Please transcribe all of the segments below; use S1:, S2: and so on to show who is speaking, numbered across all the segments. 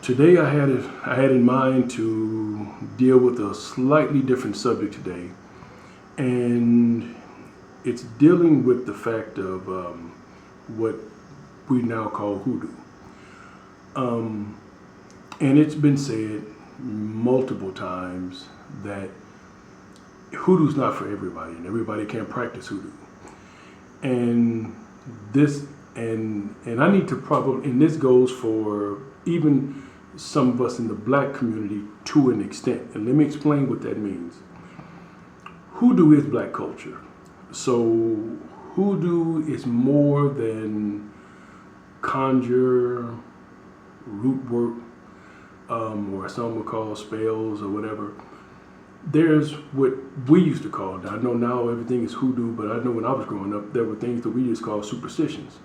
S1: Today I had in mind to deal with a slightly different subject today, and it's dealing with the fact of what we now call hoodoo. Um, and it's been said multiple times that hoodoo's not for everybody, and everybody can't practice hoodoo. And this and I need to probably, and this goes for even some of us in the black community to an extent. And let me explain what that means. Hoodoo is black culture. So hoodoo is more than conjure, root work, or some would call spells or whatever. There's what we used to call, I know now everything is hoodoo, but I know when I was growing up, there were things that we just called superstitions.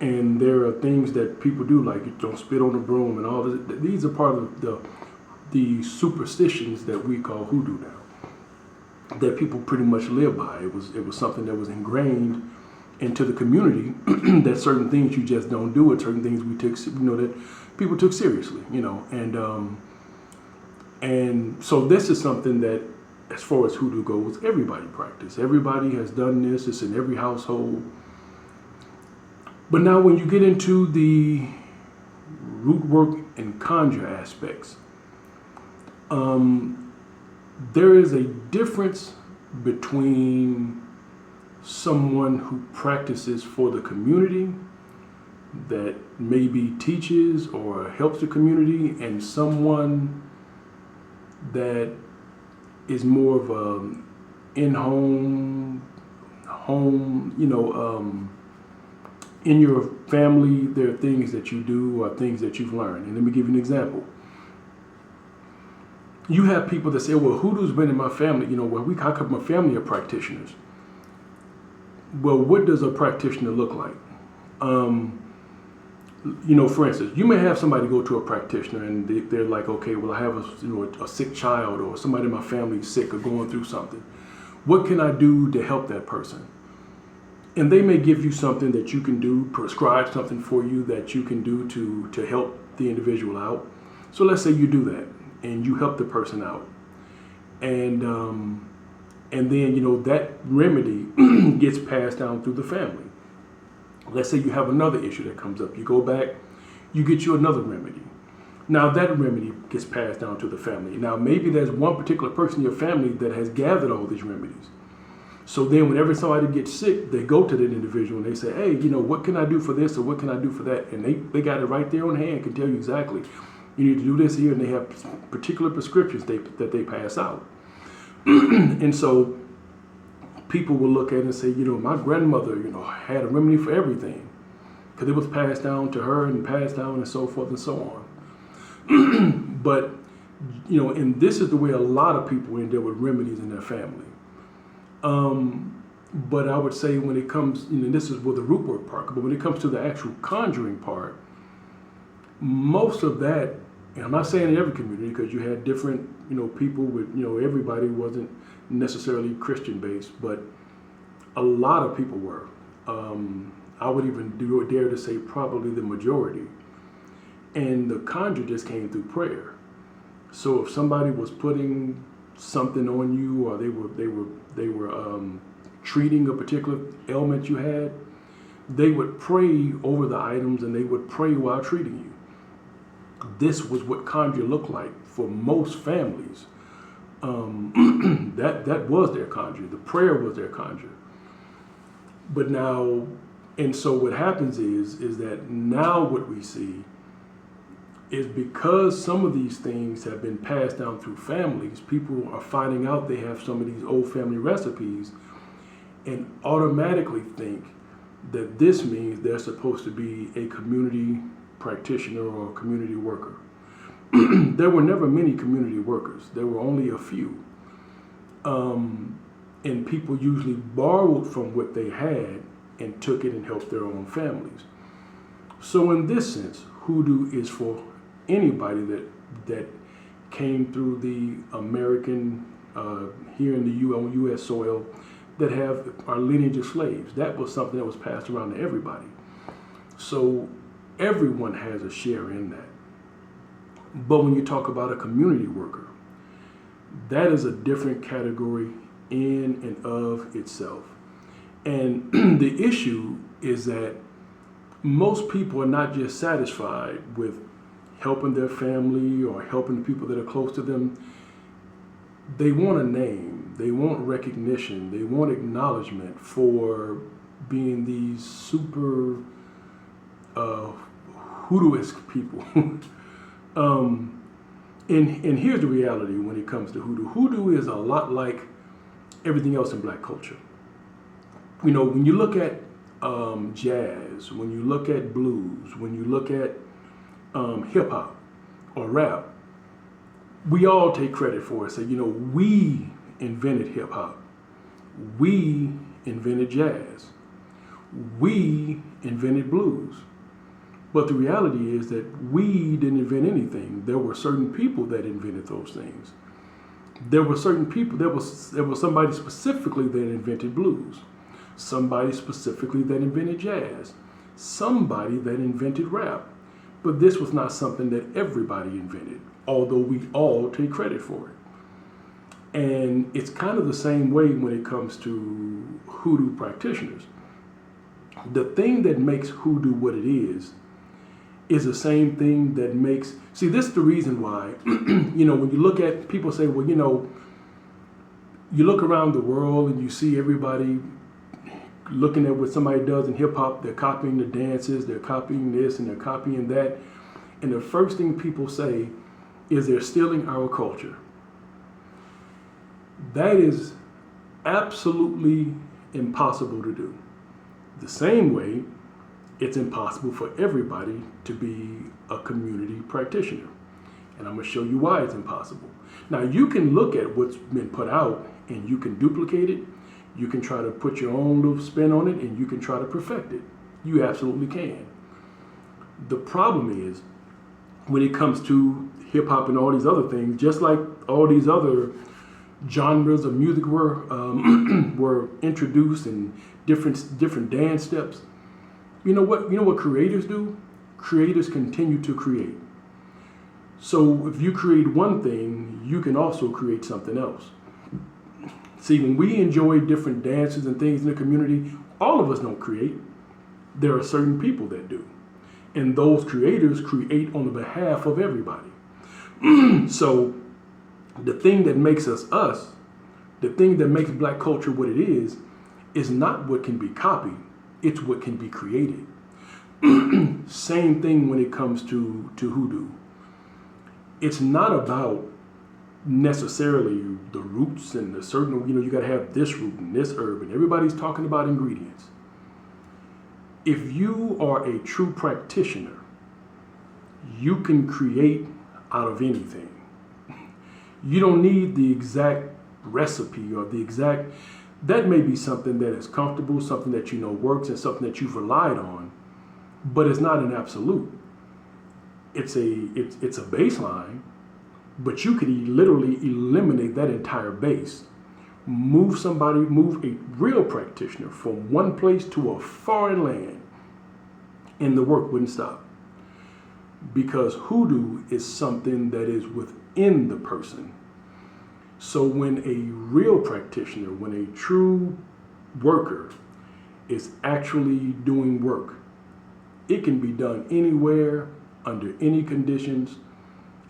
S1: And there are things that people do, like you don't spit on the broom and all this. These are part of the superstitions that we call hoodoo now, that people pretty much live by. It was something that was ingrained into the community that certain things you just don't do, and certain things we took, that people took seriously, and so this is something that, as far as hoodoo goes, everybody practice. Everybody has done this. It's in every household. But now when you get into the root work and conjure aspects, there is a difference between someone who practices for the community, that maybe teaches or helps the community, and someone that is more of a in-home, in your family. There are things that you do or things that you've learned. And let me give you an example. You have people that say, well, hoodoo's been in my family. I come from a family of practitioners. Well, what does a practitioner look like? For instance, you may have somebody go to a practitioner and they're like, okay, well, I have a sick child, or somebody in my family is sick or going through something. What can I do to help that person? And they may give you something that you can do, prescribe something for you that you can do to help the individual out. So let's say you do that and you help the person out. And then, that remedy gets passed down through the family. Let's say you have another issue that comes up. You go back, you get you another remedy. Now that remedy gets passed down to the family. Now maybe there's one particular person in your family that has gathered all these remedies. So then whenever somebody gets sick, they go to that individual and they say, hey, what can I do for this or what can I do for that? And they got it right there on hand, can tell you exactly. You need to do this here, and they have particular prescriptions that they pass out. And so people will look at it and say, my grandmother, had a remedy for everything, because it was passed down to her and passed down and so forth and so on. But, and this is the way a lot of people end up with remedies in their family. But I would say when it comes, this is with the root work part, but when it comes to the actual conjuring part, most of that, and I'm not saying in every community, because you had different, people with, everybody wasn't necessarily Christian based, but a lot of people were. I would even dare to say probably the majority. And the conjure just came through prayer. So if somebody was putting something on you, or they were treating a particular ailment you had, they would pray over the items and they would pray while treating you. This was what conjure looked like for most families. That was their conjure. The prayer was their conjure. But now, and so what happens is that now what we see is, because some of these things have been passed down through families, people are finding out they have some of these old family recipes and automatically think that this means they're supposed to be a community practitioner or a community worker. There were never many community workers. There were only a few. And people usually borrowed from what they had and took it and helped their own families. So in this sense, hoodoo is for anybody that came through the American, here in the U.S. soil, that have our lineage of slaves. That was something that was passed around to everybody. So everyone has a share in that. But when you talk about a community worker, that is a different category in and of itself. And the issue is that most people are not just satisfied with helping their family or helping the people that are close to them. They want a name, they want recognition, they want acknowledgement for being these super hoodoo-esque people. And here's the reality when it comes to hoodoo. Hoodoo is a lot like everything else in black culture. You know, when you look at jazz, when you look at blues, when you look at hip hop or rap, we all take credit for it. Say, you know, we invented hip hop, we invented jazz, we invented blues. But the reality is that we didn't invent anything. There were certain people that invented those things. There were certain people. There was somebody specifically that invented blues, somebody specifically that invented jazz, somebody that invented rap. But this was not something that everybody invented, although we all take credit for it. And it's kind of the same way when it comes to hoodoo practitioners. The thing that makes hoodoo what it is the same thing that makes, see, this is the reason why, you know, when you look at, people say, well, you know, you look around the world and you see everybody looking at what somebody does in hip hop, they're copying the dances, they're copying this and they're copying that. And the first thing people say is they're stealing our culture. That is absolutely impossible to do. The same way, it's impossible for everybody to be a community practitioner. And I'm going to show you why it's impossible. Now, you can look at what's been put out and you can duplicate it. You can try to put your own little spin on it and you can try to perfect it. You absolutely can. The problem is when it comes to hip hop and all these other things, just like all these other genres of music were introduced and different dance steps. You know what creators do? Creators continue to create. So if you create one thing, you can also create something else. See, when we enjoy different dances and things in the community, all of us don't create. There are certain people that do. And those creators create on the behalf of everybody. So the thing that makes us, the thing that makes black culture what it is not what can be copied. It's what can be created. Same thing when it comes to hoodoo. It's not about necessarily the roots and the certain, you know, you got to have this root and this herb, and everybody's talking about ingredients. If you are a true practitioner, you can create out of anything. You don't need the exact recipe or the exact. That may be something that is comfortable, something that you know works, and something that you've relied on, but it's not an absolute. It's a baseline, but you could literally eliminate that entire base. Move a real practitioner from one place to a foreign land, and the work wouldn't stop. Because hoodoo is something that is within the person. So when a real practitioner, when a true worker is actually doing work, it can be done anywhere, under any conditions,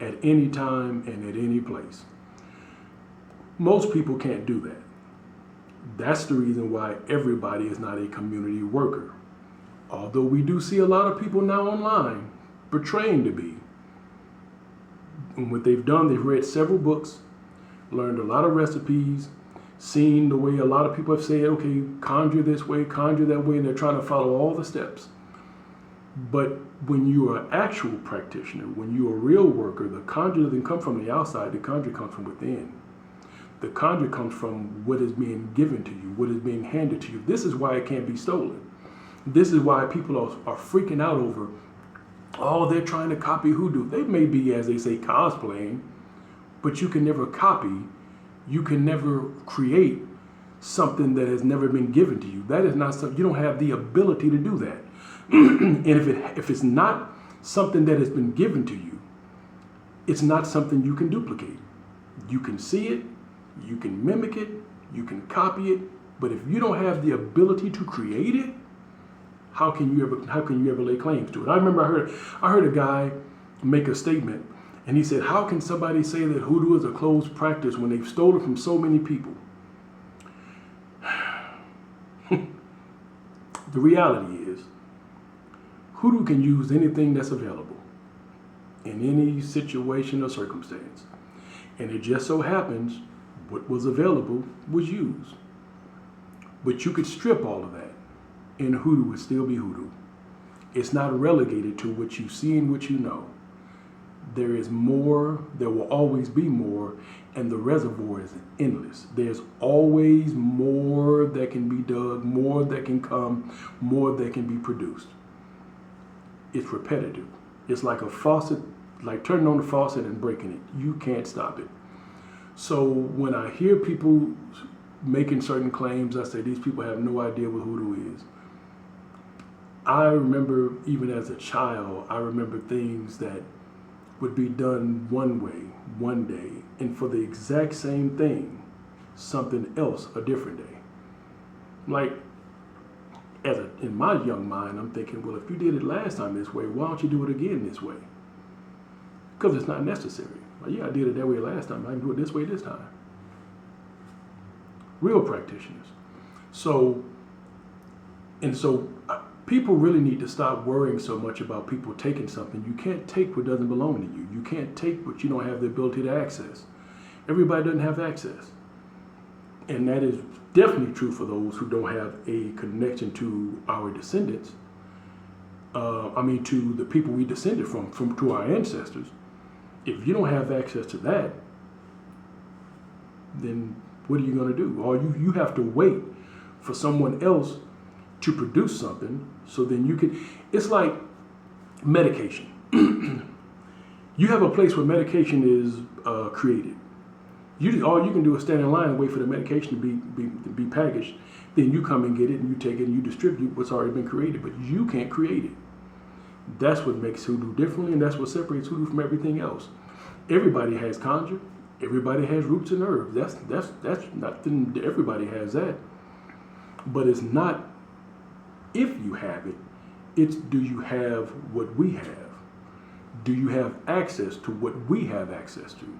S1: at any time, and at any place. Most people can't do that. That's the reason why everybody is not a community worker. Although we do see a lot of people now online portraying to be. And what they've done, they've read several books, learned a lot of recipes, seen the way a lot of people have said, okay, conjure this way, conjure that way, and they're trying to follow all the steps. But when you are an actual practitioner, when you're a real worker, the conjure doesn't come from the outside, the conjure comes from within. The conjure comes from what is being given to you, what is being handed to you. This is why it can't be stolen. This is why people are freaking out over, oh, they're trying to copy hoodoo. They may be, as they say, cosplaying, but you can never copy, you can never create something that has never been given to you. That is not something, you don't have the ability to do that. And if it's not something that has been given to you, it's not something you can duplicate. You can see it, you can mimic it, you can copy it, but if you don't have the ability to create it, how can you ever lay claims to it? I remember I heard a guy make a statement, and he said, how can somebody say that hoodoo is a closed practice when they've stolen from so many people? The reality is, hoodoo can use anything that's available in any situation or circumstance. And it just so happens what was available was used. But you could strip all of that, and hoodoo would still be hoodoo. It's not relegated to what you see and what you know. There is more, there will always be more, and the reservoir is endless. There's always more that can be dug, more that can come, more that can be produced. It's repetitive. It's like a faucet, like turning on the faucet and breaking it. You can't stop it. So when I hear people making certain claims, I say these people have no idea what hoodoo is. I remember even as a child, I remember things that would be done one way, one day, and for the exact same thing, something else a different day. Like, in my young mind, I'm thinking, well, if you did it last time this way, why don't you do it again this way? Because it's not necessary. Like, yeah, I did it that way last time. I can do it this way this time. Real practitioners. So people really need to stop worrying so much about people taking something. You can't take what doesn't belong to you. You can't take what you don't have the ability to access. Everybody doesn't have access. And that is definitely true for those who don't have a connection to our descendants. To the people we descended from to our ancestors. If you don't have access to that, then what are you going to do? Or you have to wait for someone else to produce something, so then you can. It's like medication. You have a place where medication is created. All you can do is stand in line and wait for the medication to be packaged. Then you come and get it, and you take it and you distribute what's already been created, but you can't create it. That's what makes hoodoo differently, and that's what separates hoodoo from everything else. Everybody has conjure. Everybody has roots and herbs. That's nothing. Everybody has that. But it's not if you have it. It's do you have what we have? Do you have access to what we have access to?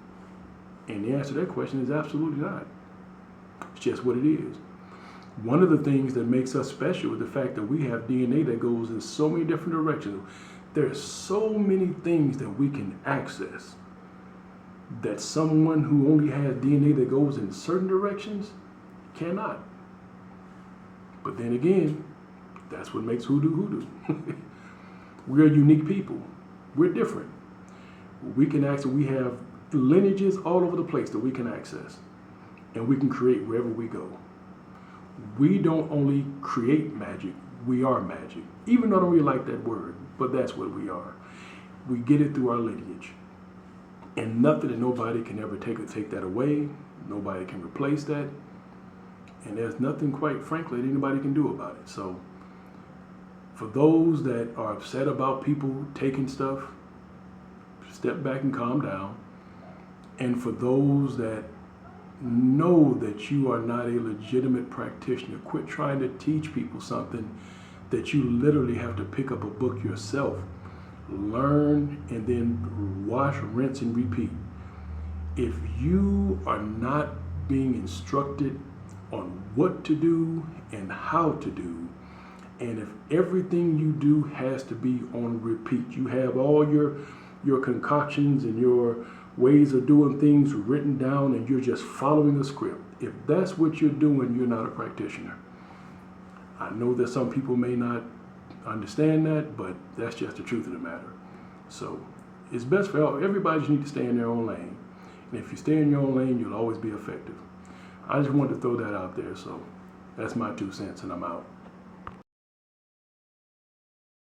S1: And the answer to that question is absolutely not. It's just what it is. One of the things that makes us special is the fact that we have DNA that goes in so many different directions. There's so many things that we can access that someone who only has DNA that goes in certain directions cannot. But then again, that's what makes hoodoo hoodoo. We're unique people. We're different. We have lineages all over the place that we can access, and we can create wherever we go. We don't only create magic, we are magic. Even though I don't really like that word, but that's what we are. We get it through our lineage. And nothing and nobody can ever take that away. Nobody can replace that. And there's nothing, quite frankly, that anybody can do about it. So for those that are upset about people taking stuff, step back and calm down. And for those that know that you are not a legitimate practitioner, quit trying to teach people something that you literally have to pick up a book yourself, learn, and then wash, rinse, and repeat. If you are not being instructed on what to do and how to do, and if everything you do has to be on repeat, you have all your concoctions and your ways of doing things written down and you're just following a script. If that's what you're doing, you're not a practitioner. I know that some people may not understand that, but that's just the truth of the matter. So it's best for everybody just need to stay in their own lane. And if you stay in your own lane, you'll always be effective. I just wanted to throw that out there. So that's my 2 cents, and I'm out.